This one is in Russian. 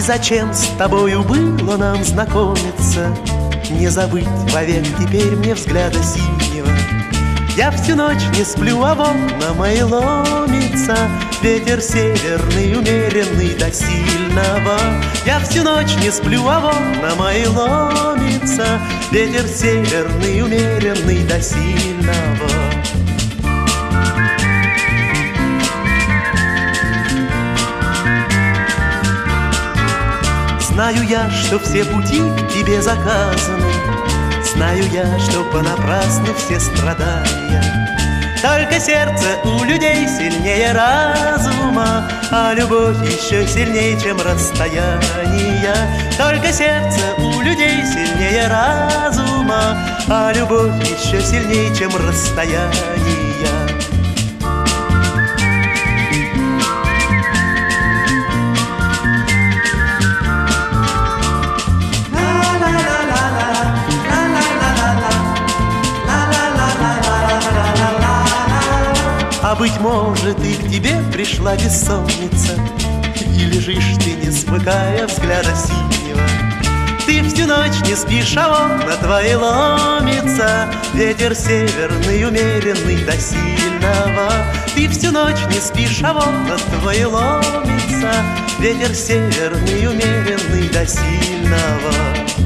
зачем с тобою было нам знакомиться? Не забыть вовек теперь мне взгляда синего. Я всю ночь не сплю, а в окна мои ломится ветер северный, умеренный до сильного. Я всю ночь не сплю, а в окна мои ломится ветер северный, умеренный до сильного. Знаю я, что все пути к тебе заказаны, знаю я, что понапрасну все страдания. Только сердце у людей сильнее разума, а любовь еще сильнее, чем расстояние. Только сердце у людей сильнее разума, а любовь еще сильнее, чем расстояние. А быть может, и к тебе пришла бессонница, и лежишь ты, не смыкая взгляда синего. Ты всю ночь не спишь, а окна твои ломится ветер северный, умеренный до сильного. Ты всю ночь не спишь, а окна твои ломится ветер северный, умеренный до сильного.